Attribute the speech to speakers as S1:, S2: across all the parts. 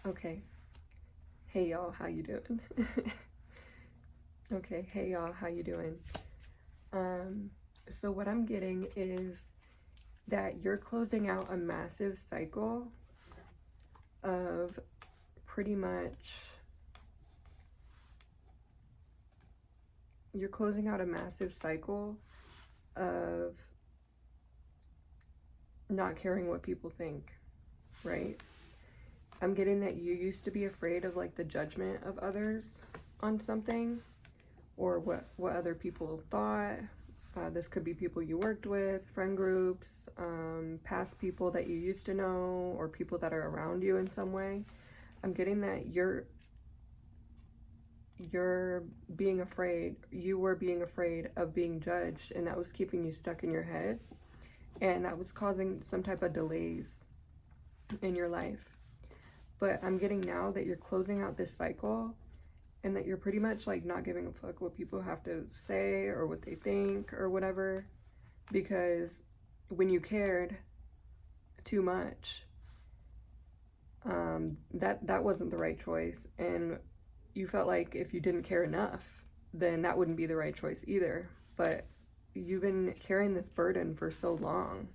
S1: Okay. Hey y'all, how you doing? Okay, hey y'all, how you doing? Um, so what I'm getting is that you're closing out a massive cycle of pretty much you're closing out a massive cycle of not caring what people think, right? I'm getting that you used to be afraid of like the judgment of others on something or what other people thought. This could be people you worked with, friend groups, past people that you used to know, or people that are around you in some way. I'm getting that you're being afraid. You were being afraid of being judged, and that was keeping you stuck in your head, and that was causing some type of delays in your life. But I'm getting now that you're closing out this cycle and that you're pretty much like not giving a fuck what people have to say or what they think or whatever, because when you cared too much, that wasn't the right choice, and you felt like if you didn't care enough, then that wouldn't be the right choice either. But you've been carrying this burden for so long,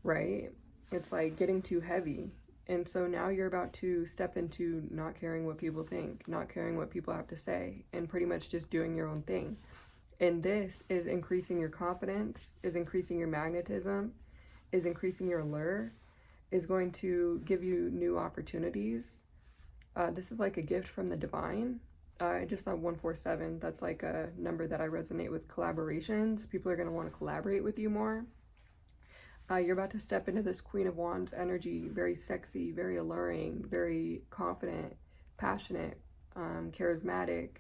S1: right? It's like getting too heavy. And so now you're about to step into not caring what people think, not caring what people have to say, and pretty much just doing your own thing. And this is increasing your confidence, is increasing your magnetism, is increasing your allure, is going to give you new opportunities. This is like a gift from the divine. I just saw 147. That's like a number that I resonate with collaborations. People are going to want to collaborate with you more. You're about to step into this Queen of Wands energy, very sexy, very alluring, very confident, passionate, charismatic,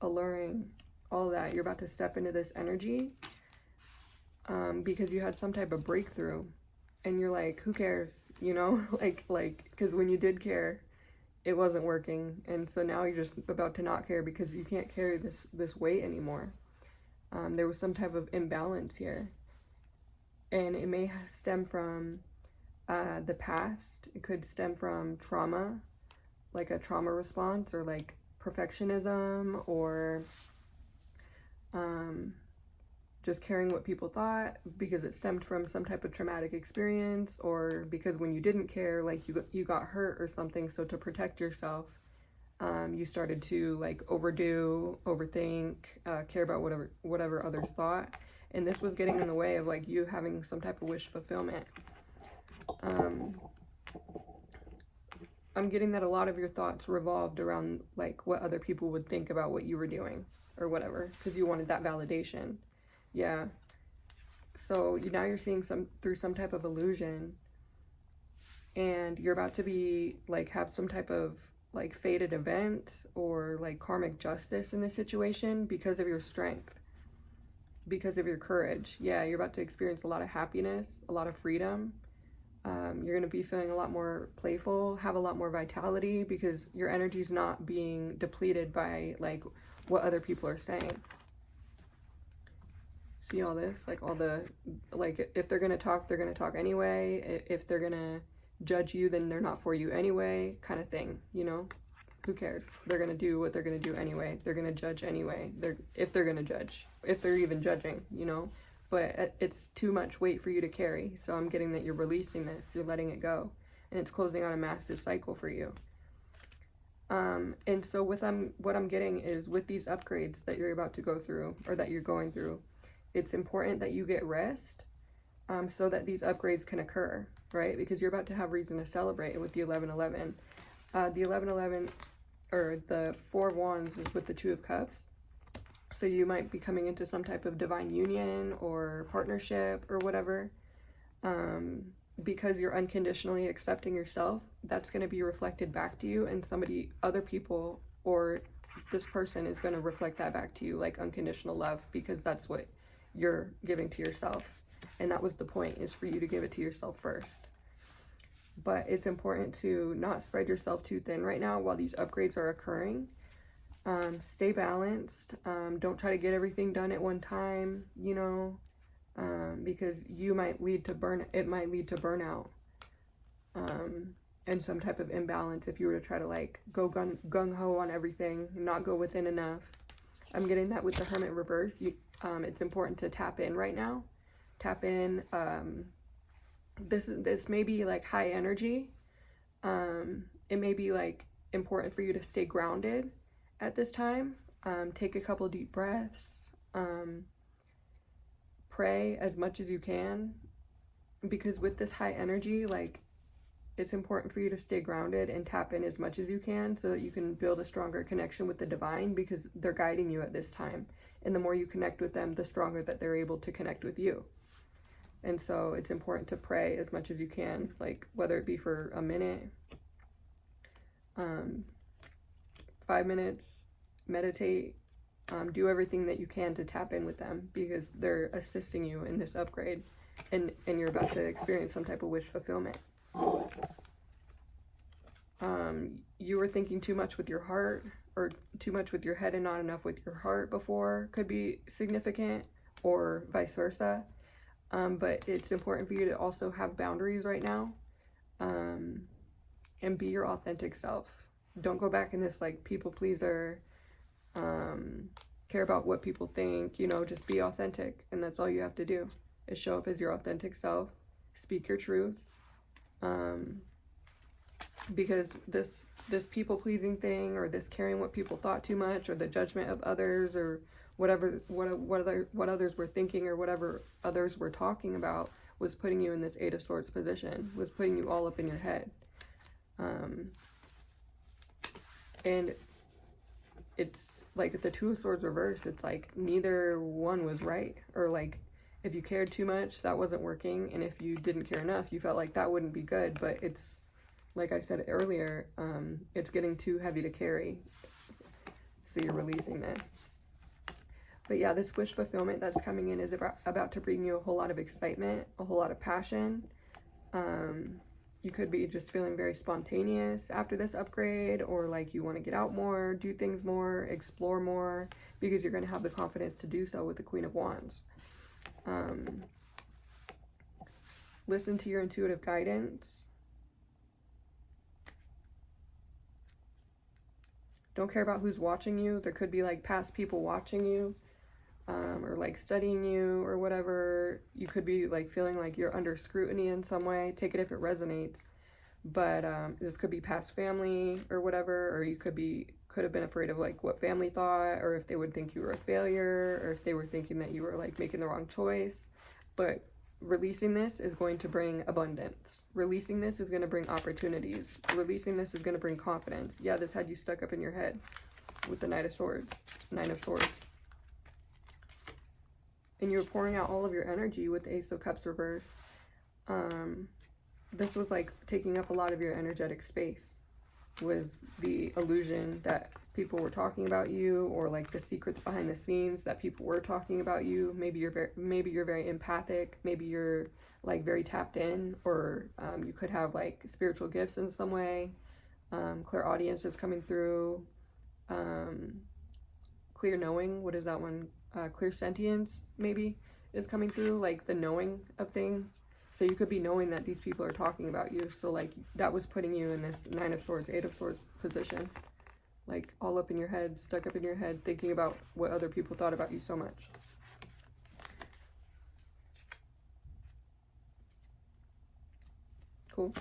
S1: alluring, all that. You're about to step into this energy because you had some type of breakthrough, and you're like, who cares? You know, because when you did care, it wasn't working, and so now you're just about to not care because you can't carry this weight anymore. There was some type of imbalance here, and it may stem from the past. It could stem from trauma, like a trauma response, or like perfectionism, or just caring what people thought because it stemmed from some type of traumatic experience, or because when you didn't care, like you got hurt or something, so to protect yourself, you started to like overdo, overthink, care about whatever others thought, and this was getting in the way of like you having some type of wish fulfillment. I'm getting that a lot of your thoughts revolved around like what other people would think about what you were doing or whatever, because you wanted that validation. Yeah. So now you're seeing through some type of illusion, and you're about to be like have some type of like fated event or like karmic justice in this situation because of your strength, because of your courage. Yeah, you're about to experience a lot of happiness, a lot of freedom. You're going to be feeling a lot more playful, have a lot more vitality because your energy's not being depleted by like what other people are saying. See all this? Like all the, like if they're going to talk, they're going to talk anyway. If they're going to judge you, then they're not for you anyway, kind of thing, you know? Who cares? They're going to do what they're going to do anyway. They're going to judge anyway. If they're going to judge, if they're even judging, you know? But it's too much weight for you to carry. So I'm getting that you're releasing this, you're letting it go, and it's closing on a massive cycle for you. And so what I'm getting is with these upgrades that you're about to go through, or that you're going through, it's important that you get rest, so that these upgrades can occur, right? Because you're about to have reason to celebrate with the 1111. The 1111, or the Four of Wands, is with the Two of Cups. So you might be coming into some type of divine union or partnership or whatever. Because you're unconditionally accepting yourself, that's going to be reflected back to you, and other people, or this person is going to reflect that back to you, like unconditional love, because that's what you're giving to yourself. And that was the point, is for you to give it to yourself first. But it's important to not spread yourself too thin right now while these upgrades are occurring. Stay balanced. Don't try to get everything done at one time, you know, because it might lead to burnout. and some type of imbalance if you were to try to like go gung-ho on everything and not go within enough. I'm getting that with the Hermit reverse. It's important to tap in right now. Tap in. This may be like high energy. It may be like important for you to stay grounded at this time. Take a couple deep breaths. Pray as much as you can, because with this high energy, like, it's important for you to stay grounded and tap in as much as you can so that you can build a stronger connection with the divine, because they're guiding you at this time. And the more you connect with them, the stronger that they're able to connect with you. And so it's important to pray as much as you can, like whether it be for a minute, 5 minutes, meditate, do everything that you can to tap in with them, because they're assisting you in this upgrade, and you're about to experience some type of wish fulfillment. You were thinking too much with your heart, or too much with your head and not enough with your heart before, could be significant, or vice versa. But it's important for you to also have boundaries right now, and be your authentic self. Don't go back in this like people pleaser, care about what people think, you know, just be authentic. And that's all you have to do, is show up as your authentic self, speak your truth. Because this people pleasing thing, or this caring what people thought too much, or the judgment of others, or what others were thinking, or whatever others were talking about, was putting you in this Eight of Swords position, was putting you all up in your head. And it's like the Two of Swords reverse. It's like neither one was right, or like if you cared too much, that wasn't working, and if you didn't care enough, you felt like that wouldn't be good. But it's, like I said earlier, it's getting too heavy to carry, so you're releasing this. But yeah, this wish fulfillment that's coming in is about to bring you a whole lot of excitement, a whole lot of passion. You could be just feeling very spontaneous after this upgrade, or like you want to get out more, do things more, explore more, because you're going to have the confidence to do so with the Queen of Wands. Listen to your intuitive guidance. Don't care about who's watching you. There could be like past people watching you, or like studying you or whatever. You could be like feeling like you're under scrutiny in some way. Take it if it resonates. But this could be past family or whatever, or you could have been afraid of like what family thought, or if they would think you were a failure, or if they were thinking that you were like making the wrong choice. But releasing this is going to bring abundance. Releasing this is going to bring opportunities. Releasing this is going to bring confidence. Yeah, this had you stuck up in your head with the Knight of Swords, Nine of Swords. And you're pouring out all of your energy with the Ace of Cups reverse. This was like taking up a lot of your energetic space, was the illusion that people were talking about you, or like the secrets behind the scenes that people were talking about you. Maybe you're very empathic, maybe you're like very tapped in, or you could have like spiritual gifts in some way. Clairaudience is coming through. Clear knowing, what is that one? Clear sentience maybe is coming through, like the knowing of things. So you could be knowing that these people are talking about you. So like that was putting you in this Nine of Swords, Eight of Swords position, like all up in your head, stuck up in your head, thinking about what other people thought about you so much. Cool.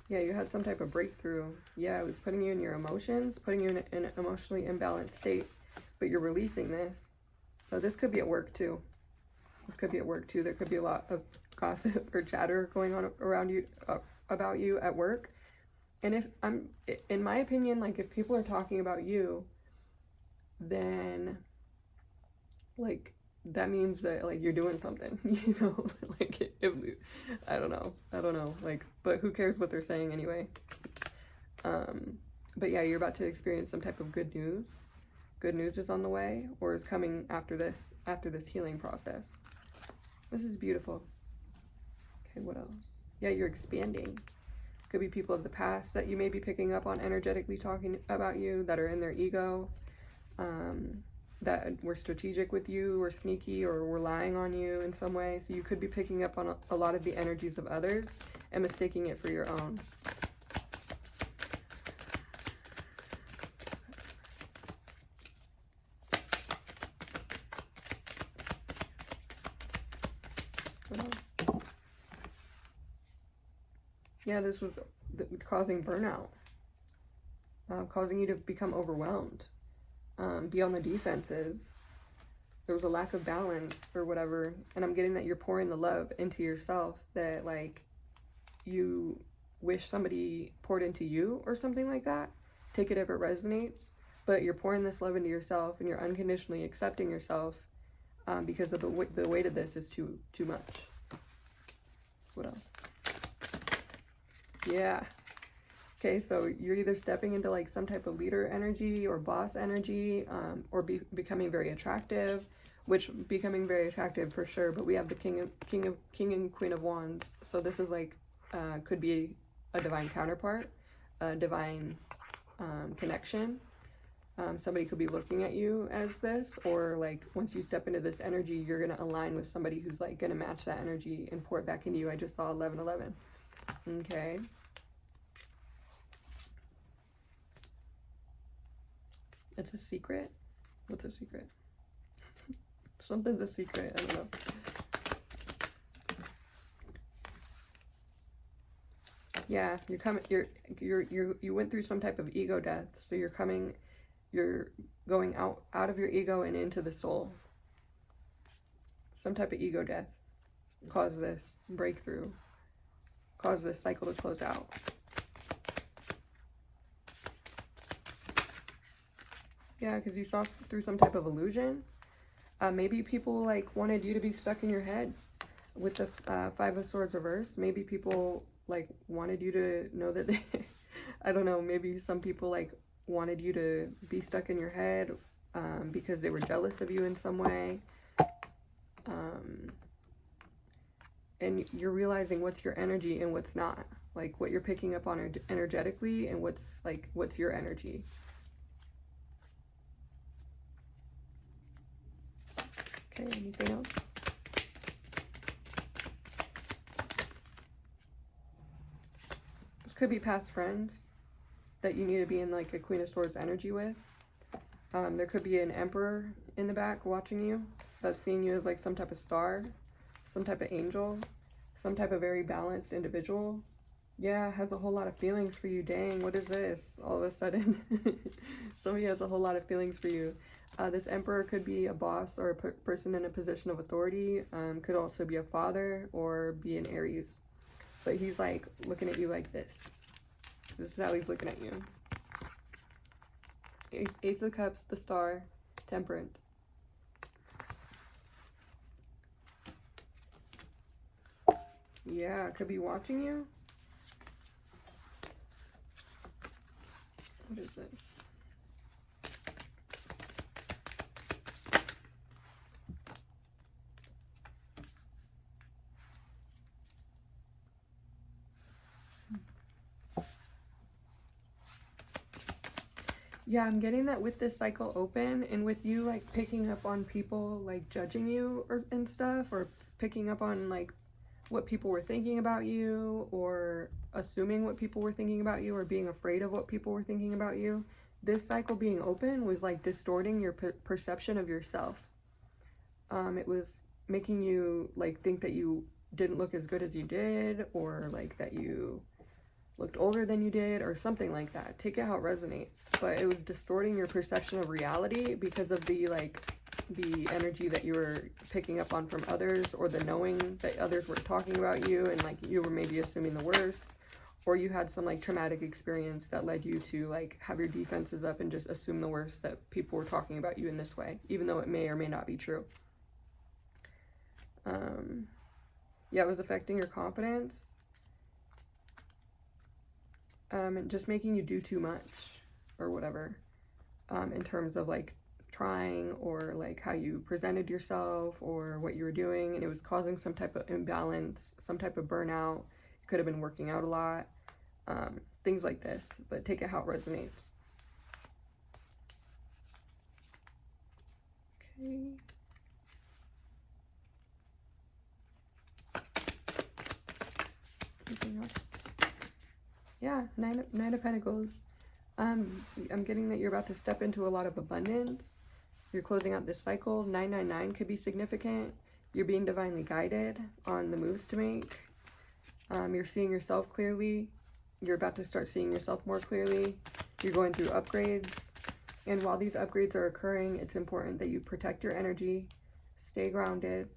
S1: Yeah, you had some type of breakthrough. Yeah, it was putting you in your emotions, putting you in an emotionally imbalanced state, but you're releasing this. So this could be at work too. This could be at work too. There could be a lot of gossip or chatter going on around you, about you at work. And in my opinion, like if people are talking about you, then like that means that like you're doing something, you know, like I don't know, like, but who cares what they're saying anyway. But yeah, you're about to experience some type of good news. Good news is on the way, or is coming after this healing process. This is beautiful. Okay, what else? Yeah, you're expanding. Could be people of the past that you may be picking up on energetically talking about you, that are in their ego. that were strategic with you or sneaky or were lying on you in some way. So you could be picking up on a lot of the energies of others and mistaking it for your own. What else? Yeah, this was causing burnout, causing you to become overwhelmed, be on the defenses. There was a lack of balance or whatever. And I'm getting that you're pouring the love into yourself that, like, you wish somebody poured into you or something like that. Take it if it resonates. But you're pouring this love into yourself and you're unconditionally accepting yourself because of the weight of this is too much. What else? Yeah. Okay, so you're either stepping into like some type of leader energy or boss energy, or becoming very attractive, which becoming very attractive for sure. But we have the King and Queen of Wands, so this is like could be a divine counterpart, a divine connection. Somebody could be looking at you as this, or like once you step into this energy, you're gonna align with somebody who's like gonna match that energy and pour it back into you. I just saw 1111. Okay. It's a secret. What's a secret? Something's a secret. I don't know. Yeah, you're coming. You went through some type of ego death, so you're going out of your ego and into the soul. Some type of ego death caused this breakthrough, caused this cycle to close out. Yeah, because you saw through some type of illusion. Maybe people like wanted you to be stuck in your head with the Five of Swords reverse. Maybe people like wanted you to know that they, I don't know, maybe some people like wanted you to be stuck in your head because they were jealous of you in some way. And you're realizing what's your energy and what's not. Like what you're picking up on energetically and what's your energy. Okay, anything else? This could be past friends that you need to be in like a Queen of Swords energy with. There could be an Emperor in the back watching you that's seeing you as like some type of star, some type of angel, some type of very balanced individual. Yeah, has a whole lot of feelings for you. Dang, what is this? All of a sudden, somebody has a whole lot of feelings for you. This Emperor could be a boss or a person in a position of authority. Could also be a father or be an Aries. But he's like looking at you like this. This is how he's looking at you. Ace of Cups, the Star, Temperance. Yeah, could be watching you. What is this? Yeah, I'm getting that with this cycle open and with you like picking up on people like judging you and stuff, or picking up on like what people were thinking about you, or assuming what people were thinking about you, or being afraid of what people were thinking about you. This cycle being open was like distorting your perception of yourself. It was making you like think that you didn't look as good as you did, or like that you looked older than you did, or something like that. Take it how it resonates. But it was distorting your perception of reality because of the energy that you were picking up on from others, or the knowing that others were talking about you and like you were maybe assuming the worst, or you had some like traumatic experience that led you to like have your defenses up and just assume the worst, that people were talking about you in this way, even though it may or may not be true. Yeah, it was affecting your confidence. And just making you do too much or whatever, in terms of like trying, or like how you presented yourself or what you were doing, and it was causing some type of imbalance, some type of burnout. You could have been working out a lot, things like this, but take it how it resonates. Okay. Anything else? Yeah, nine of Pentacles. I'm getting that you're about to step into a lot of abundance. You're closing out this cycle. 999 could be significant. You're being divinely guided on the moves to make. You're seeing yourself clearly. You're about to start seeing yourself more clearly. You're going through upgrades. And while these upgrades are occurring, it's important that you protect your energy, stay grounded,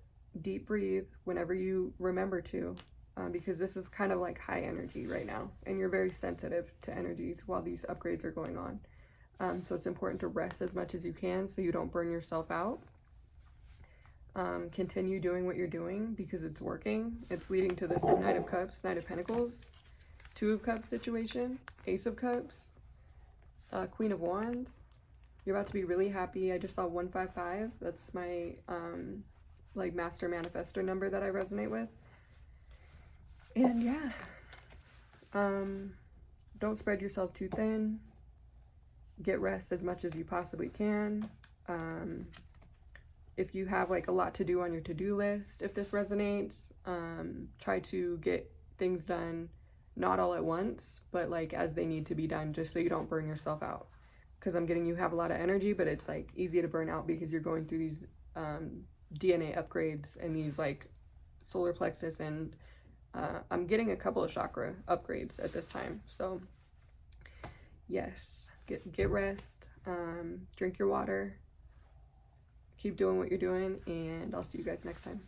S1: deep breathe whenever you remember to, because this is kind of like high energy right now. And you're very sensitive to energies while these upgrades are going on. So it's important to rest as much as you can so you don't burn yourself out. Continue doing what you're doing because it's working. It's leading to this Knight of Cups, Knight of Pentacles, Two of Cups situation, Ace of Cups, Queen of Wands. You're about to be really happy. I just saw 155. That's my like master manifestor number that I resonate with. And yeah, don't spread yourself too thin. Get rest as much as you possibly can. If you have like a lot to do on your to-do list, if this resonates, try to get things done not all at once, but like as they need to be done, just so you don't burn yourself out. Because I'm getting you have a lot of energy, but it's like easy to burn out because you're going through these DNA upgrades and these like solar plexus, and I'm getting a couple of chakra upgrades at this time. So yes, get rest, drink your water, keep doing what you're doing, and I'll see you guys next time.